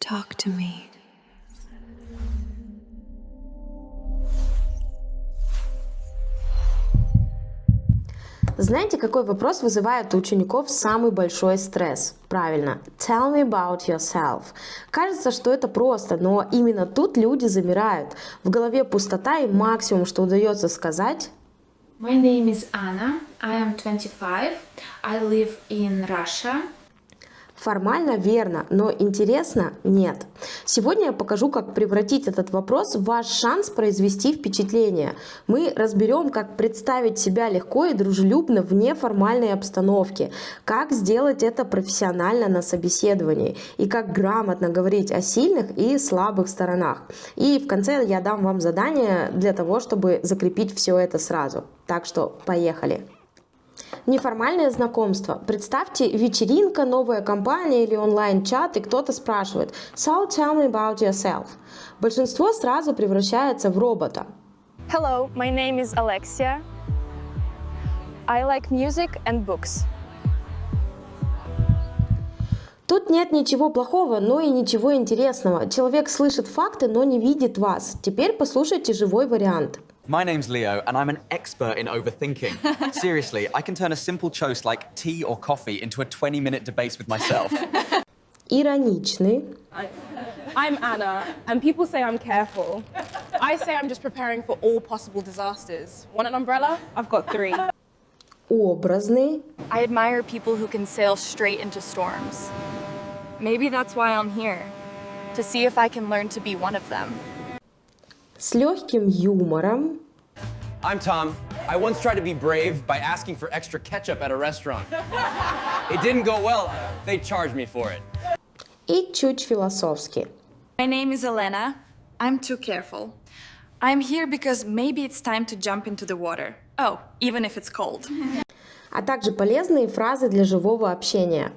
Talk to me. Знаете, какой вопрос вызывает у учеников самый большой стресс? Правильно. Tell me about yourself. Кажется, что это просто, но именно тут люди замирают. В голове пустота и максимум, что удается сказать. My name is Anna. I am 25. I live in Russia. Формально верно, но интересно нет. Сегодня я покажу, как превратить этот вопрос в ваш шанс произвести впечатление. Мы разберем, как представить себя легко и дружелюбно в неформальной обстановке, как сделать это профессионально на собеседовании и как грамотно говорить о сильных и слабых сторонах. И в конце я дам вам задание для того, чтобы закрепить все это сразу. Так что поехали! Неформальное знакомство. Представьте, вечеринка, новая компания или онлайн-чат, и кто-то спрашивает «So tell me about yourself». Большинство сразу превращается в робота. Hello, my name is Alexia. I like music and books. Тут нет ничего плохого, но и ничего интересного. Человек слышит факты, но не видит вас. Теперь послушайте живой вариант. My name's Leo, and I'm an expert in overthinking. Seriously, I can turn a simple toast like tea or coffee into a 20-minute debate with myself. Ироничный. I'm Anna, and people say I'm careful. I say I'm just preparing for all possible disasters. Want an umbrella? I've got 3. Образный. I admire people who can sail straight into storms. Maybe that's why I'm here, to see if I can learn to be one of them. С легким юмором. I'm Tom. I once tried to be brave by asking for extra ketchup at a restaurant. It didn't go well. They charged me for it. И чуть философски. My name is Elena. I'm too careful. I'm here because maybe it's time to jump into the water. Oh, even if it's cold. А также полезные фразы для живого общения.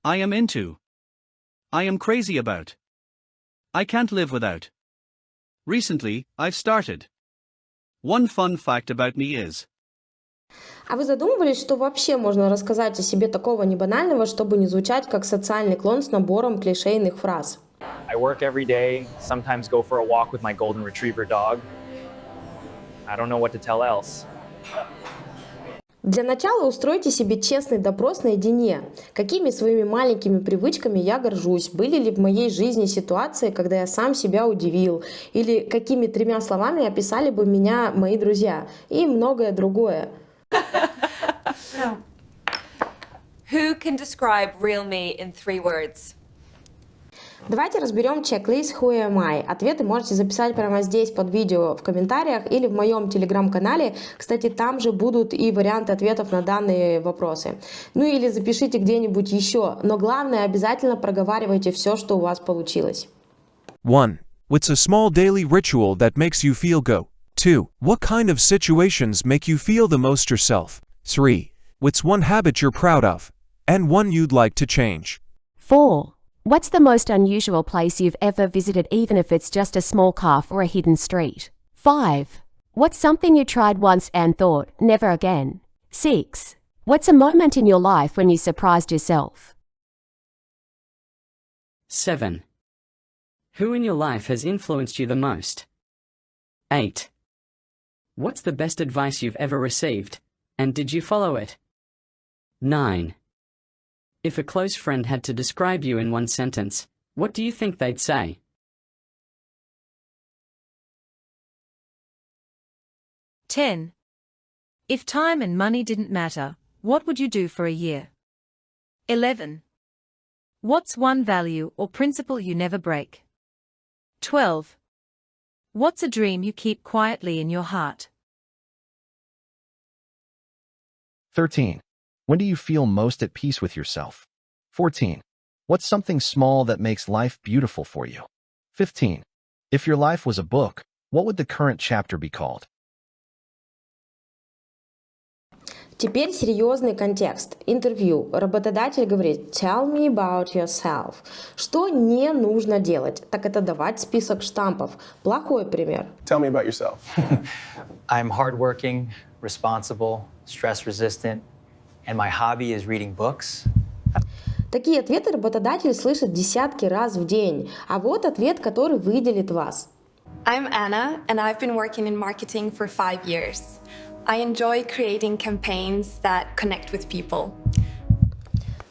I am into. I am crazy about. I can't live without. Recently, I've started. One fun fact about me is. А вы задумывались, что вообще можно рассказать о себе такого небанального, чтобы не звучать как социальный клон с набором клишейных фраз? I work every day, sometimes go for a walk with my golden retriever dog. I don't know what to tell else. Для начала устройте себе честный допрос наедине. Какими своими маленькими привычками я горжусь? Были ли в моей жизни ситуации, когда я сам себя удивил? Или какими 3 словами описали бы меня мои друзья? И многое другое. Who can describe real me in 3 words? Давайте разберем чек-лист Who am I? Ответы можете записать прямо здесь под видео в комментариях или в моем телеграм-канале. Кстати, там же будут и варианты ответов на данные вопросы. Ну или запишите где-нибудь еще. Но главное, обязательно проговаривайте все, что у вас получилось. 1. What's a small daily ritual that makes you feel go? 2. What kind of situations make you feel the most yourself? 3. What's one habit you're proud of? And one you'd like to change? 4. What's the most unusual place you've ever visited, even if it's just a small cafe or a hidden street? 5. What's something you tried once and thought, never again? 6. What's a moment in your life when you surprised yourself? 7. Who in your life has influenced you the most? 8. What's the best advice you've ever received, and did you follow it? 9. If a close friend had to describe you in one sentence, what do you think they'd say? 10. If time and money didn't matter, what would you do for a year? 11. What's one value or principle you never break? 12. What's a dream you keep quietly in your heart? 13. When do you feel most at peace with yourself? 14. What's something small that makes life beautiful for you? 15. If your life was a book, what would the current chapter be called? Теперь серьезный контекст. Интервью. Работодатель говорит «Tell me about yourself». Что не нужно делать? Так это давать список штампов. Плохой пример. Tell me about yourself. I'm hardworking, responsible, stress-resistant, and my hobby is reading books. Такие ответы работодатель слышит десятки раз в день. А вот ответ, который выделит вас. I'm Anna, and I've been working in marketing for 5 years. I enjoy creating campaigns that connect with people.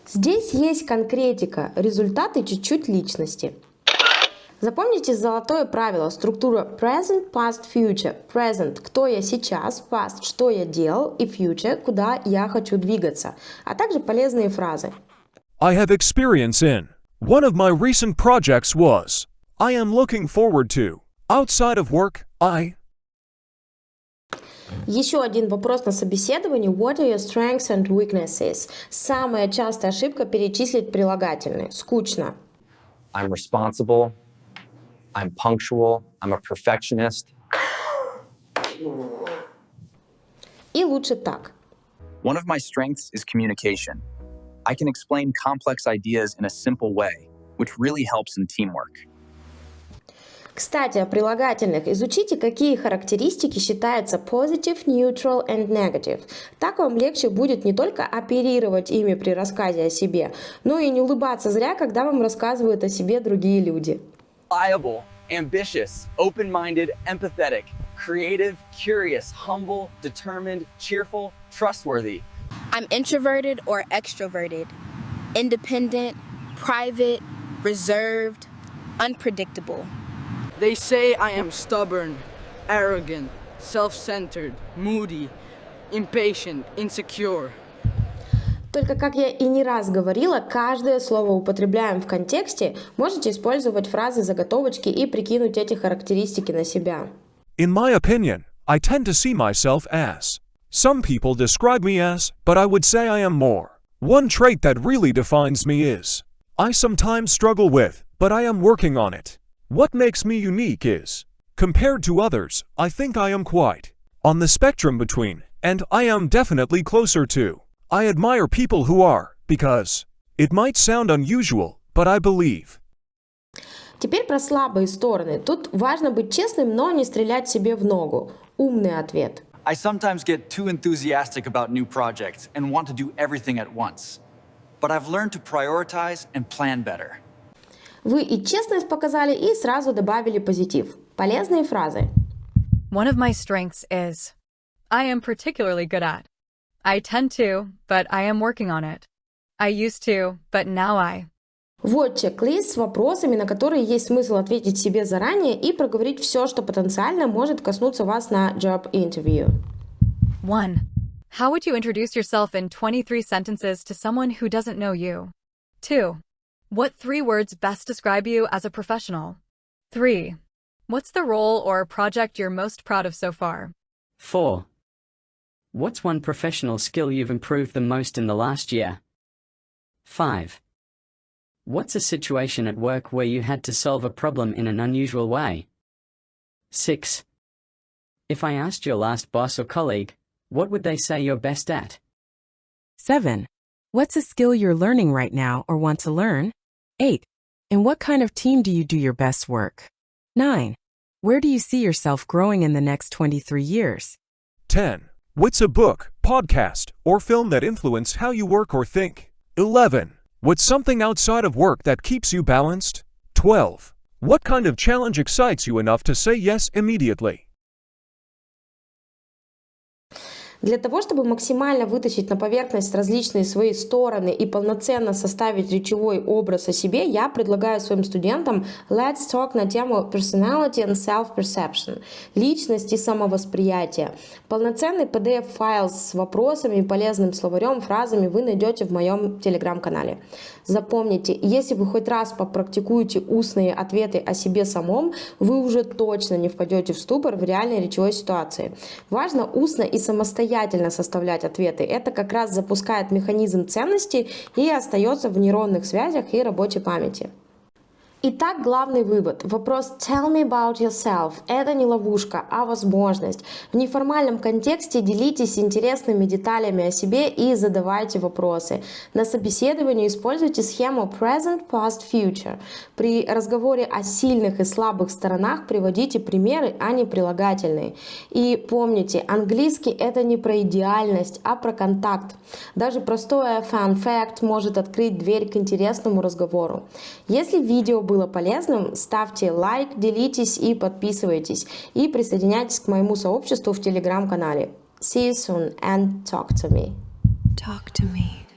Здесь есть конкретика, результаты чуть-чуть личности. Запомните золотое правило, структура present, past, future. Present – кто я сейчас, past – что я делал, и future – куда я хочу двигаться, а также полезные фразы. I have experience in. One of my recent projects was. I am looking forward to. Outside of work, I. Еще один вопрос на собеседовании. What are your strengths and weaknesses? Самая частая ошибка – перечислить прилагательные. Скучно. I'm responsible. I'm punctual. I'm a perfectionist. И лучше так. One of my strengths is communication. I can explain complex ideas in a simple way, which really helps in teamwork. Кстати, о прилагательных. Изучите, какие характеристики считаются positive, neutral and negative. Так вам легче будет не только оперировать ими при рассказе о себе, но и не улыбаться зря, когда вам рассказывают о себе другие люди. Reliable, ambitious, open-minded, empathetic, creative, curious, humble, determined, cheerful, trustworthy. I'm introverted or extroverted, independent, private, reserved, unpredictable. They say I am stubborn, arrogant, self-centered, moody, impatient, insecure. Только, как я и не раз говорила, каждое слово употребляем в контексте, можете использовать фразы-заготовочки и прикинуть эти характеристики на себя. In my opinion, I tend to see myself as. Some people describe me as, but I would say I am more. One trait that really defines me is. I sometimes struggle with, but I am working on it. What makes me unique is. Compared to others, I think I am quite. On the spectrum between, and I am definitely closer to. I admire people who are, because. It might sound unusual, but I believe. Теперь про слабые стороны. Тут важно быть честным, но не стрелять себе в ногу. Умный ответ. I sometimes get too enthusiastic about new projects and want to do everything at once. But I've learned to prioritize and plan better. Вы и честность показали, и сразу добавили позитив. Полезные фразы. One of my strengths is I am particularly good at. I tend to, but I am working on it. I used to, but now I. Вот чек-лист с вопросами, на которые есть смысл ответить себе заранее и проговорить все, что потенциально может коснуться вас на job interview. 1. How would you introduce yourself in 23 sentences to someone who doesn't know you? 2. What 3 words best describe you as a professional? 3. What's the role or project you're most proud of so far? 4. What's one professional skill you've improved the most in the last year? 5. What's a situation at work where you had to solve a problem in an unusual way? 6. If I asked your last boss or colleague, what would they say you're best at? 7. What's a skill you're learning right now or want to learn? 8. In what kind of team do you do your best work? 9. Where do you see yourself growing in the next 23 years? 10. What's a book, podcast, or film that influenced how you work or think? 11. What's something outside of work that keeps you balanced? 12. What kind of challenge excites you enough to say yes immediately? Для того, чтобы максимально вытащить на поверхность различные свои стороны и полноценно составить речевой образ о себе, я предлагаю своим студентам Let's Talk на тему Personality and Self-Perception, личность и самовосприятие. Полноценный PDF-файл с вопросами и полезным словарем, фразами вы найдете в моем телеграм-канале. Запомните, если вы хоть раз попрактикуете устные ответы о себе самом, вы уже точно не впадете в ступор в реальной речевой ситуации. Важно устно и самостоятельно составлять ответы. Это как раз запускает механизм ценности и остается в нейронных связях и рабочей памяти. Итак, главный вывод. Вопрос «Tell me about yourself» — это не ловушка, а возможность. В неформальном контексте делитесь интересными деталями о себе и задавайте вопросы. На собеседовании используйте схему present, past, future. При разговоре о сильных и слабых сторонах приводите примеры, а не прилагательные. И помните, английский — это не про идеальность, а про контакт. Даже простое fun fact может открыть дверь к интересному разговору. Если видео было полезным, ставьте лайк, делитесь и подписывайтесь. И присоединяйтесь к моему сообществу в телеграм-канале. See you soon and talk to me. Talk to me.